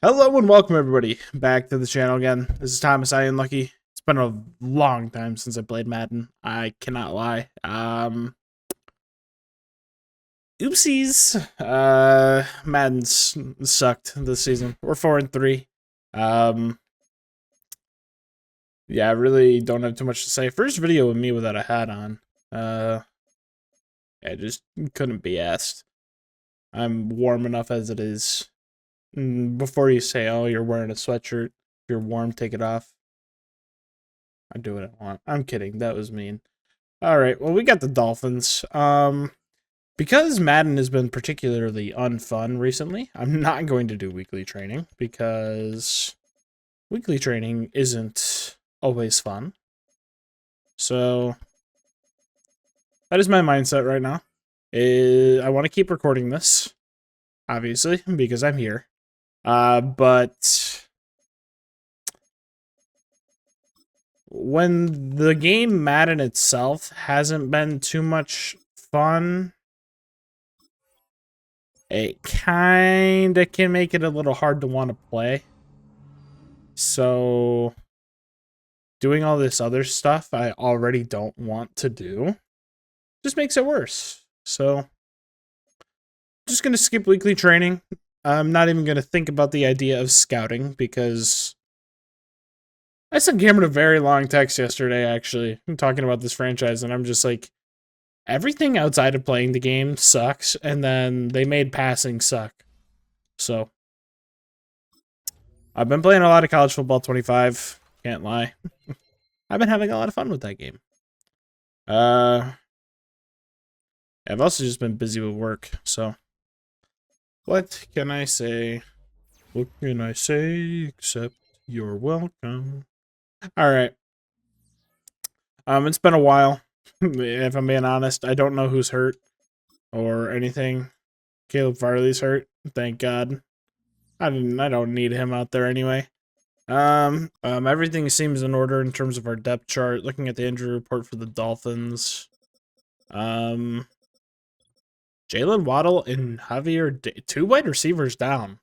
Hello and welcome everybody back to the channel again. This is Thomas. I am Lucky. It's been a long time since I played Madden. I cannot lie. Oopsies. Madden's sucked this season. We're 4-3. Yeah, I really don't have too much to say. First video with me without a hat on. I just couldn't be asked. I'm warm enough as it is. Before you say, oh, you're wearing a sweatshirt, if you're warm, take it off. I do what I want. I'm kidding. That was mean. Alright, well, we got the Dolphins. Because Madden has been particularly unfun recently, I'm not going to do weekly training because weekly training isn't always fun. So, that is my mindset right now. I want to keep recording this, obviously, because I'm here. But when the game Madden itself hasn't been too much fun, it kinda can make it a little hard to want to play. So, doing all this other stuff I already don't want to do just makes it worse. So, just gonna skip weekly training. I'm not even gonna think about the idea of scouting because I sent Cameron a very long text yesterday, actually. I'm talking about this franchise, and I'm just like, everything outside of playing the game sucks, and then they made passing suck. So, I've been playing a lot of College Football 25, can't lie. I've been having a lot of fun with that game. I've also just been busy with work, so. What can I say? What can I say except you're welcome? Alright. It's been a while. If I'm being honest, I don't know who's hurt or anything. Caleb Farley's hurt. Thank God. I don't need him out there anyway. Everything seems in order in terms of our depth chart. Looking at the injury report for the Dolphins. Jalen Waddle and Javier, two wide receivers down.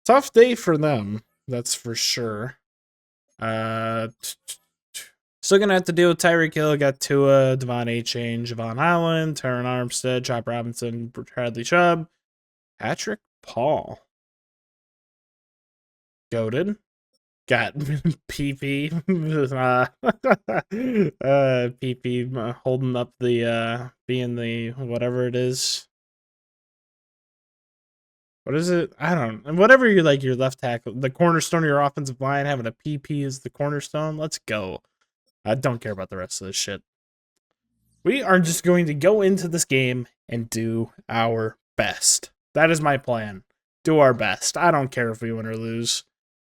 Tough day for them, that's for sure. Still gonna have to deal with Tyreek Hill. Got Tua, Devon Achane, Javon Holland, Terron Armstead, Chop Robinson, Bradley Chubb, Patrick Paul. Goated. Got PP. PP holding up the being the whatever it is. What is it? I don't know. Whatever you like, your left tackle, the cornerstone of your offensive line, having a PP is the cornerstone. Let's go. I don't care about the rest of this shit. We are just going to go into this game and do our best. That is my plan. Do our best. I don't care if we win or lose.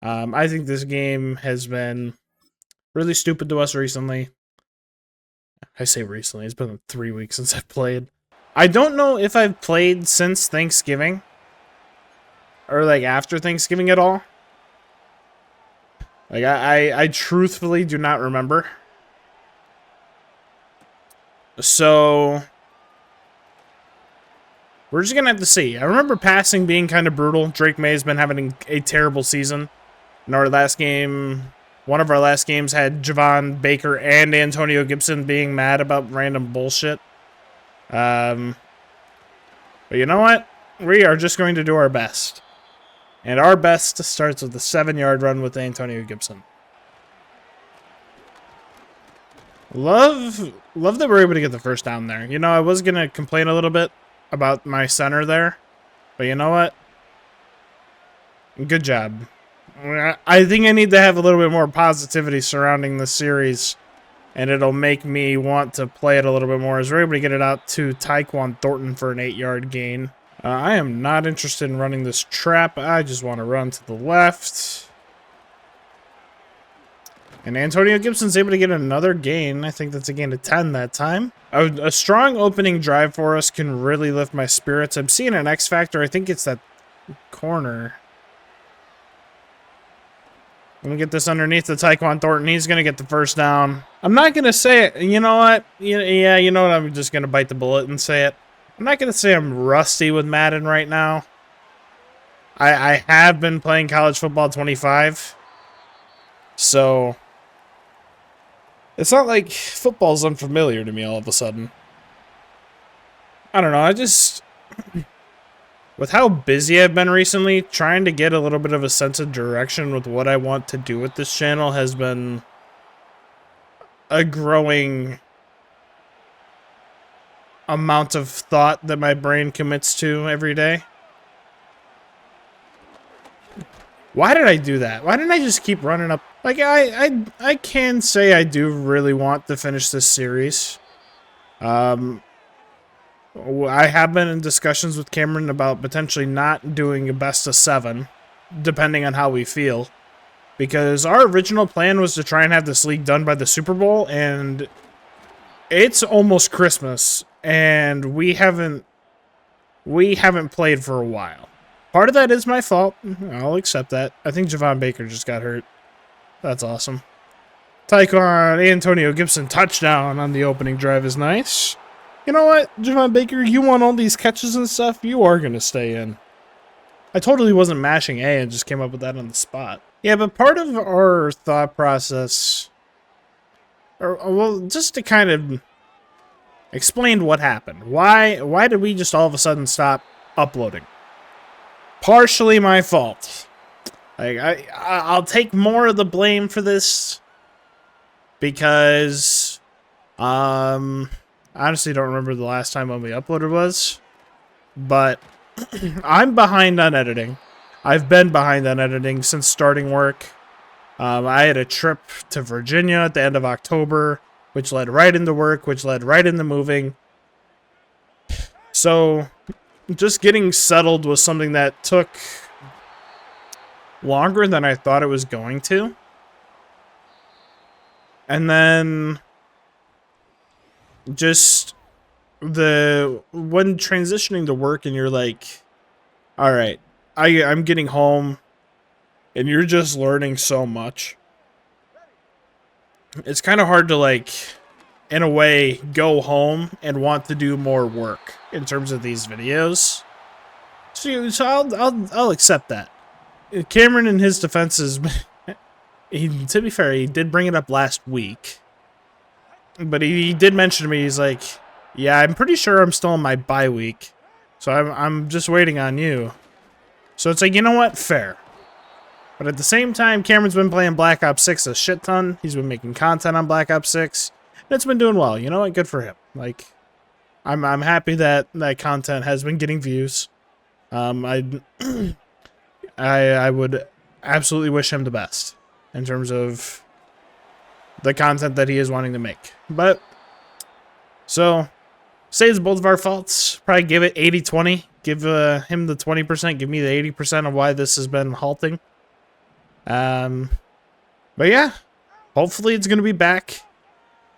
I think this game has been really stupid to us recently. I say recently. It's been 3 weeks since I've played. I don't know if I've played since Thanksgiving. Or, like, after Thanksgiving at all. Like, I truthfully do not remember. So, we're just going to have to see. I remember passing being kind of brutal. Drake May has been having a terrible season. In our last game, one of our last games had Javon Baker and Antonio Gibson being mad about random bullshit. But you know what? We are just going to do our best. And our best starts with the 7-yard run with Antonio Gibson. Love that we're able to get the first down there. You know, I was going to complain a little bit about my center there. But you know what? Good job. I think I need to have a little bit more positivity surrounding this series. And it'll make me want to play it a little bit more as we're able to get it out to Tyquan Thornton for an 8-yard gain. I am not interested in running this trap. I just want to run to the left. And Antonio Gibson's able to get another gain. I think that's a gain of 10 that time. A strong opening drive for us can really lift my spirits. I'm seeing an X factor. I think it's that corner. Let me get this underneath the Tyquan Thornton. He's going to get the first down. I'm not going to say it. You know what? Yeah, you know what? I'm just going to bite the bullet and say it. I'm not going to say I'm rusty with Madden right now. I have been playing college football 25, so it's not like football's unfamiliar to me all of a sudden. I don't know, I just, with how busy I've been recently, trying to get a little bit of a sense of direction with what I want to do with this channel has been a growing amount of thought that my brain commits to every day. Why did I do that? Why didn't I just keep running up? Like, I can say I do really want to finish this series. I have been in discussions with Cameron about potentially not doing a best of 7, depending on how we feel. Because our original plan was to try and have this league done by the Super Bowl, and it's almost Christmas, and we haven't played for a while. Part of that is my fault. I'll accept that. I think Javon Baker just got hurt. That's awesome. Tyquan Antonio Gibson touchdown on the opening drive is nice. You know what, Javon Baker, you want all these catches and stuff? You are going to stay in. I totally wasn't mashing A and just came up with that on the spot. Yeah, but part of our thought process, well, just to kind of explain what happened. Why did we just all of a sudden stop uploading? Partially my fault. Like, I'll take more of the blame for this because, I honestly don't remember the last time when we uploaded was, but I'm behind on editing. I've been behind on editing since starting work. I had a trip to Virginia at the end of October, which led right into work, which led right into moving. So just getting settled was something that took longer than I thought it was going to. And then just when transitioning to work and you're like, all right, I'm getting home and you're just learning so much. It's kind of hard to, like, in a way, go home and want to do more work in terms of these videos. So I'll accept that. Cameron, in his defenses, to be fair, he did bring it up last week. But he did mention to me, he's like, yeah, I'm pretty sure I'm still in my bye week. So I'm just waiting on you. So it's like, you know what? Fair. But at the same time, Cameron's been playing Black Ops 6 a shit ton. He's been making content on Black Ops 6. And it's been doing well. You know what? Good for him. Like, I'm happy that that content has been getting views. I would absolutely wish him the best in terms of the content that he is wanting to make. But, so, say it's both of our faults. Probably give it 80-20. Give him the 20%. Give me the 80% of why this has been halting. But yeah, hopefully it's going to be back.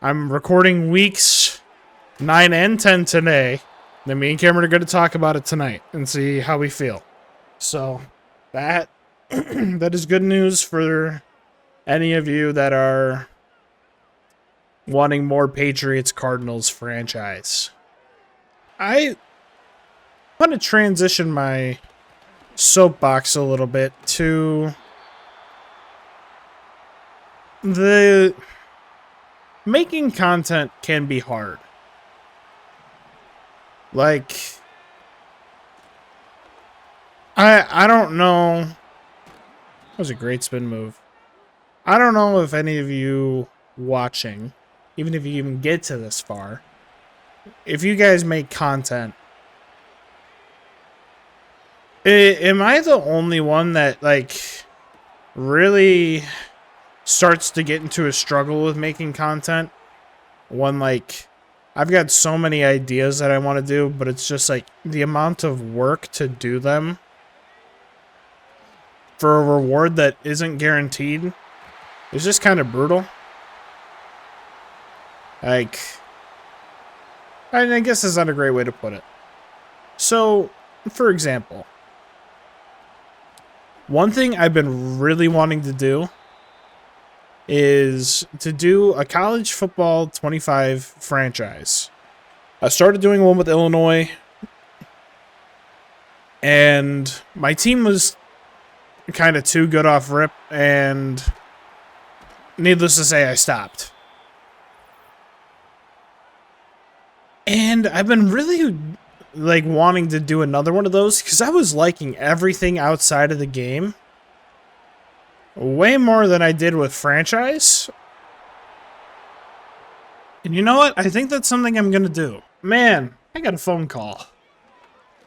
I'm recording weeks 9 and 10 today. Then me and Cameron are going to talk about it tonight and see how we feel. So that that is good news for any of you that are wanting more Patriots Cardinals franchise. I want to transition my soapbox a little bit to the making content can be hard. Like, I don't know. That was a great spin move. I don't know if any of you watching, even if you even get to this far, if you guys make content, am I the only one that, like, really starts to get into a struggle with making content? When, like, I've got so many ideas that I want to do, but it's just, like, the amount of work to do them for a reward that isn't guaranteed is just kind of brutal. Like, I guess that's not a great way to put it. So, for example, one thing I've been really wanting to do is to do a college football 25 franchise. I started doing one with Illinois. And my team was kind of too good off rip, and needless to say, I stopped. And I've been really like wanting to do another one of those because I was liking everything outside of the game way more than I did with franchise. And you know what? I think that's something I'm gonna do. Man, I got a phone call.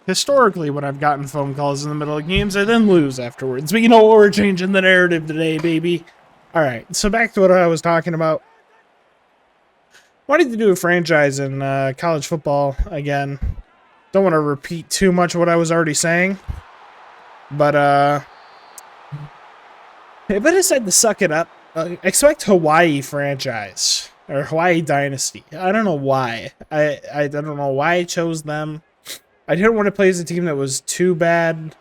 Historically, when I've gotten phone calls in the middle of games, I then lose afterwards. But you know what? We're changing the narrative today, baby. Alright, so back to what I was talking about. Wanted to do a franchise in college football again. Don't want to repeat too much of what I was already saying. But, if I decide to suck it up, expect Hawaii franchise. Or Hawaii Dynasty. I don't know why. I don't know why I chose them. I didn't want to play as a team that was too bad.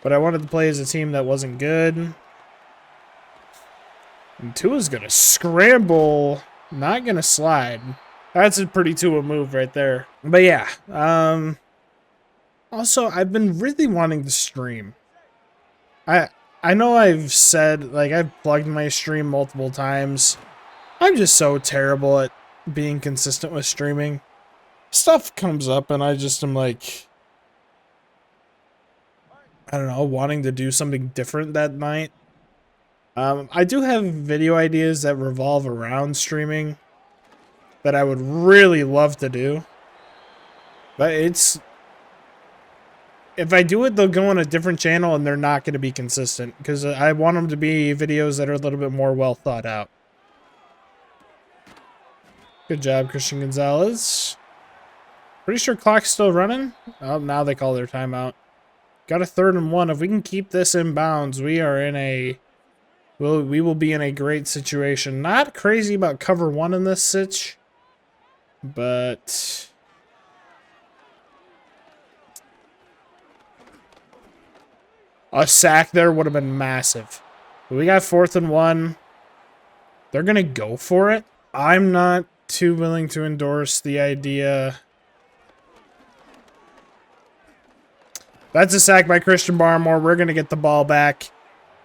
But I wanted to play as a team that wasn't good. And Tua's gonna scramble. Not gonna slide. That's a pretty Tua move right there. But yeah. Also, I've been really wanting to stream. I know I've said, like, I've plugged my stream multiple times. I'm just so terrible at being consistent with streaming. Stuff comes up and I just am like, I don't know, wanting to do something different that night. I do have video ideas that revolve around streaming that I would really love to do. But it's... if I do it, they'll go on a different channel and they're not going to be consistent. Because I want them to be videos that are a little bit more well thought out. Good job, Christian Gonzalez. Pretty sure clock's still running. Oh, now they call their timeout. Got a 3rd and 1. If we can keep this in bounds, we are in a... we will be in a great situation. Not crazy about cover 1 in this sitch. But... a sack there would have been massive. But we got 4th and 1. They're going to go for it. I'm not too willing to endorse the idea. That's a sack by Christian Barmore. We're going to get the ball back.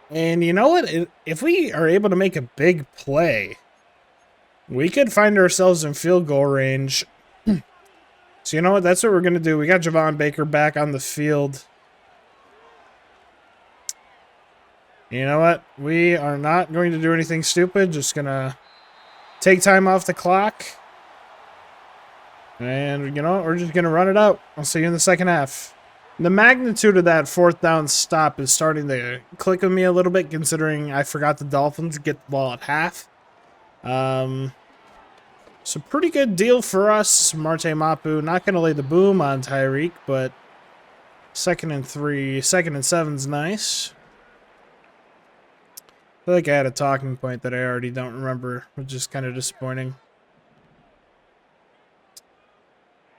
And you know what? If we are able to make a big play, we could find ourselves in field goal range. So you know what? That's what we're going to do. We got Javon Baker back on the field. You know what? We are not going to do anything stupid. Just going to take time off the clock. And, you know, we're just going to run it out. I'll see you in the second half. The magnitude of that 4th down stop is starting to click with me a little bit, considering I forgot the Dolphins get the ball at half. So pretty good deal for us. Marte Mapu not going to lay the boom on Tyreek, but 2nd and 3, 2nd and 7's nice. I feel like I had a talking point that I already don't remember, which is kind of disappointing.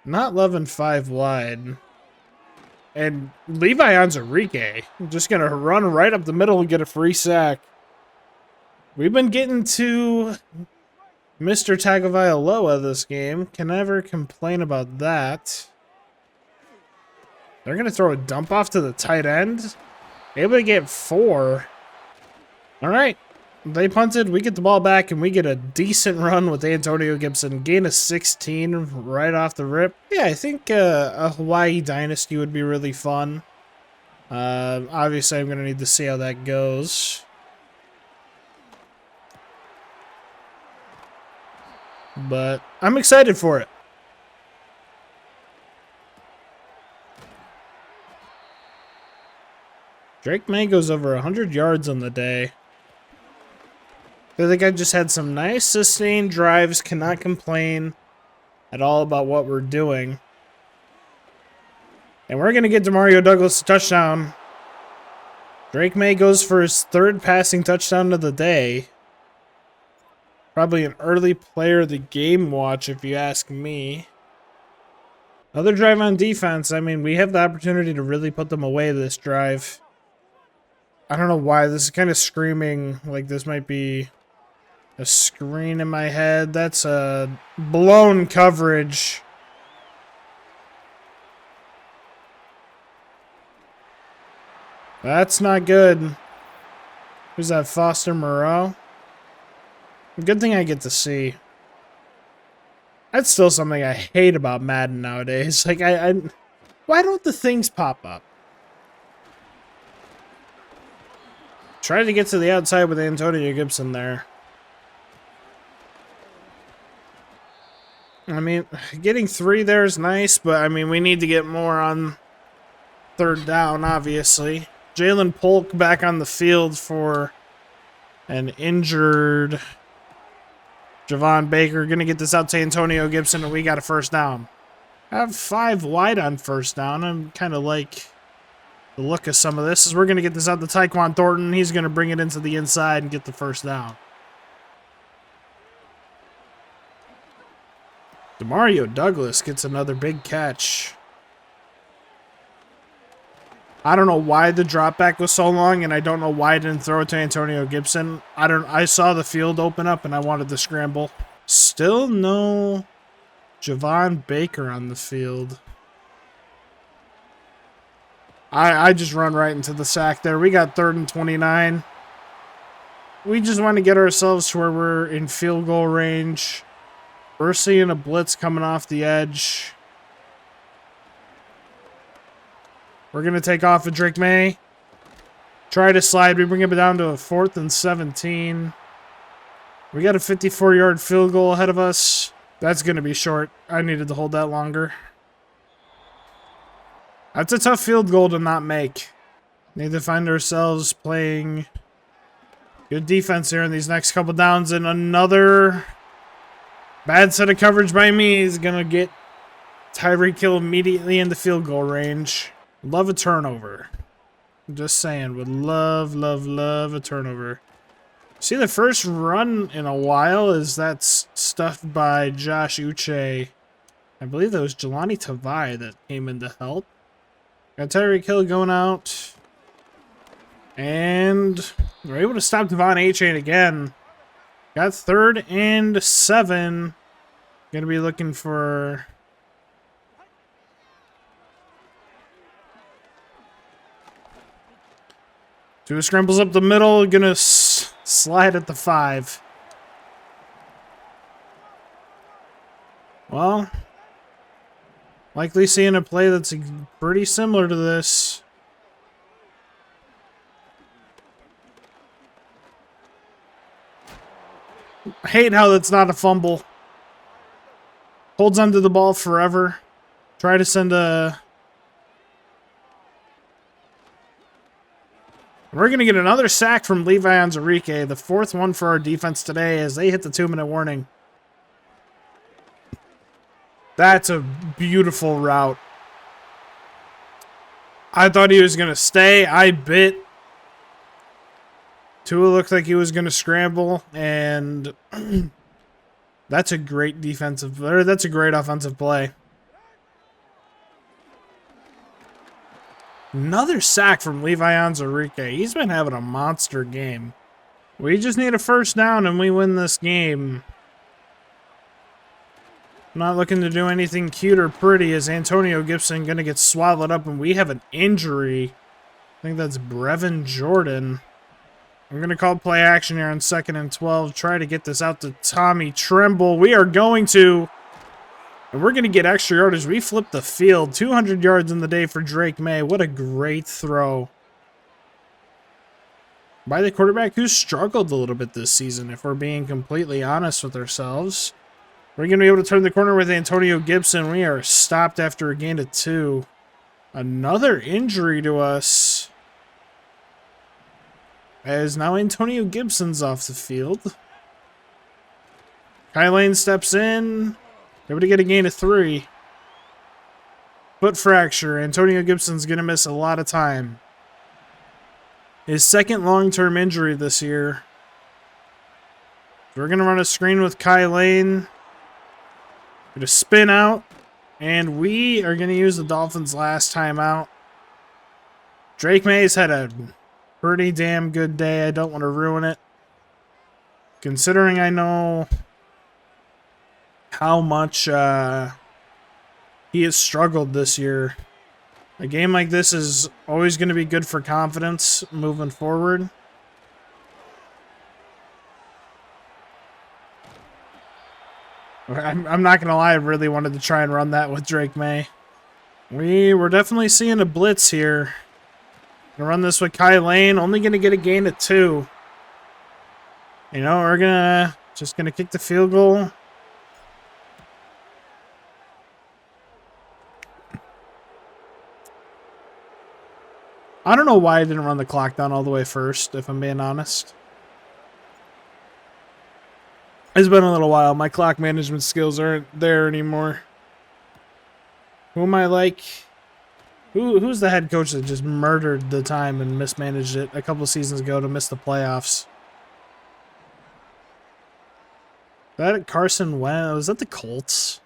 Not loving 5 wide. And Levi Onwuzurike just going to run right up the middle and get a free sack. We've been getting to Mr. Tagovailoa this game. Can never complain about that. They're going to throw a dump off to the tight end. Able to get 4. All right. They punted. We get the ball back, and we get a decent run with Antonio Gibson. Gain of 16 right off the rip. Yeah, I think a Hawaii Dynasty would be really fun. Obviously, I'm going to need to see how that goes. But I'm excited for it. Drake May goes over 100 yards on the day. I think I just had some nice sustained drives. Cannot complain at all about what we're doing. And we're going to get Demario Douglas a touchdown. Drake May goes for his 3rd passing touchdown of the day. Probably an early player of the game watch, if you ask me. Another drive on defense. I mean, we have the opportunity to really put them away this drive. I don't know why. This is kind of screaming like this might be a screen in my head. That's a blown coverage. That's not good. Who's that, Foster Moreau? Good thing I get to see. That's still something I hate about Madden nowadays. Like, why don't the things pop up? Try to get to the outside with Antonio Gibson there. I mean, getting 3 there is nice, but I mean, we need to get more on 3rd down, obviously. Jalen Polk back on the field for an injured Javon Baker. Gonna get this out to Antonio Gibson, and we got a 1st down. I have 5 wide on 1st down. I'm kind of like the look of some of this. Is we're gonna get this out to Tyquan Thornton. He's gonna bring it into the inside and get the 1st down. Demario Douglas gets another big catch. I don't know why the drop back was so long, and I don't know why I didn't throw it to Antonio Gibson. I saw the field open up, and I wanted to scramble. Still no Javon Baker on the field. I just run right into the sack there. We got 3rd and 29. We just want to get ourselves to where we're in field goal range. We're seeing a blitz coming off the edge. We're going to take off with Drake May. Try to slide. We bring it down to a 4th and 17. We got a 54-yard field goal ahead of us. That's going to be short. I needed to hold that longer. That's a tough field goal to not make. Need to find ourselves playing good defense here in these next couple downs. And another bad set of coverage by me is going to get Tyreek Hill immediately in the field goal range. Love a turnover. I'm just saying, would love, love, love a turnover. See, the first run in a while is that's stuffed by Josh Uche. I believe that was Jelani Tavai that came in to help. Got Tyreek Hill going out. And we're able to stop Devon A-Chain again. Got 3rd and 7. Gonna be looking for... Tua scrambles up the middle. Gonna slide at the 5. Well... likely seeing a play that's pretty similar to this. I hate how that's not a fumble. Holds onto the ball forever. Try to send a... We're going to get another sack from Levi Onwuzurike, the 4th one for our defense today as they hit the 2-minute warning. That's a beautiful route. I thought he was going to stay. I bit. Tua looked like he was going to scramble, and that's a great that's a great offensive play. Another sack from Levi Onwuzurike. He's been having a monster game. We just need a 1st down and we win this game. Not looking to do anything cute or pretty as Antonio Gibson going to get swallowed up, and we have an injury. I think that's Brevin Jordan. I'm going to call play action here on 2nd and 12. Try to get this out to Tommy Tremble. We are going to. And we're going to get extra yardage. We flipped the field. 200 yards in the day for Drake May. What a great throw by the quarterback who struggled a little bit this season, if we're being completely honest with ourselves. We're going to be able to turn the corner with Antonio Gibson. We are stopped after a gain of 2. Another injury to us. As now Antonio Gibson's off the field. Kai Lane steps in. Able to get a gain of 3. Foot fracture. Antonio Gibson's going to miss a lot of time. His 2nd long-term injury this year. We're going to run a screen with Kai Lane. Going to spin out. And we are going to use the Dolphins' last time out. Drake May's had a pretty damn good day. I don't want to ruin it. Considering I know how much he has struggled this year. A game like this is always going to be good for confidence moving forward. I'm not going to lie, I really wanted to try and run that with Drake May. We're definitely seeing a blitz here. Gonna run this with Kai Lane, only going to get a gain of 2. You know, we're just going to kick the field goal. I don't know why I didn't run the clock down all the way first, if I'm being honest. It's been a little while. My clock management skills aren't there anymore. Who am I like? Who's the head coach that just murdered the time and mismanaged it a couple of seasons ago to miss the playoffs? That Carson Wentz? Was that the Colts?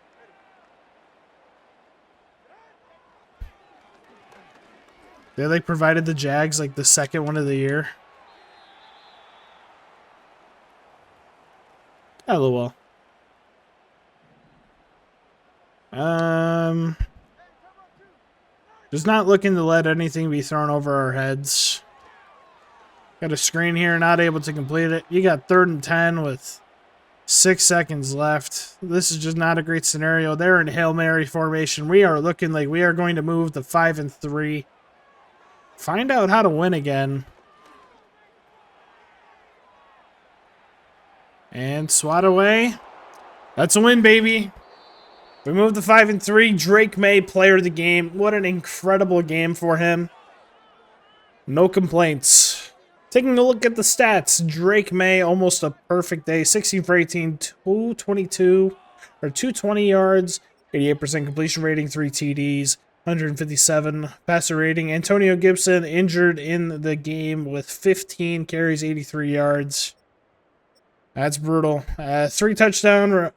They like provided the Jags like the second one of the year. LOL. Just not looking to let anything be thrown over our heads. Got a screen here, not able to complete it. You got 3rd and 10 with 6 seconds left. This is just not a great scenario. They're in Hail Mary formation. We are looking like we are going to move to 5-3. Find out how to win again. And swat away. That's a win, baby. We moved to 5-3. Drake May, player of the game. What an incredible game for him. No complaints. Taking a look at the stats. Drake May, almost a perfect day. 16 for 18, 220 yards, 88% completion rating, 3 TDs, 157 passer rating. Antonio Gibson injured in the game with 15 carries, 83 yards. That's brutal. 3 touchdown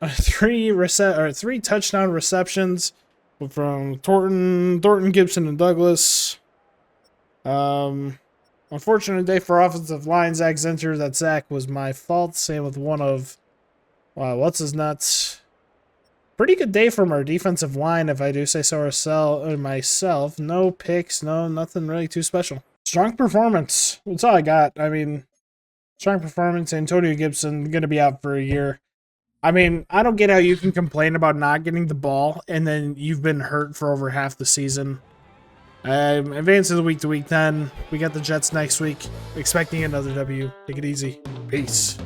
receptions from Thornton, Gibson, and Douglas. Unfortunate day for offensive line. Zach Zinter. That Zach was my fault. Same with one of what's his nuts. Pretty good day from our defensive line, if I do say so myself. No picks, nothing really too special. Strong performance. That's all I got. I mean, strong performance. Antonio Gibson going to be out for a year. I mean, I don't get how you can complain about not getting the ball and then you've been hurt for over half the season. Advances to week 10. We got the Jets next week. Expecting another W. Take it easy. Peace.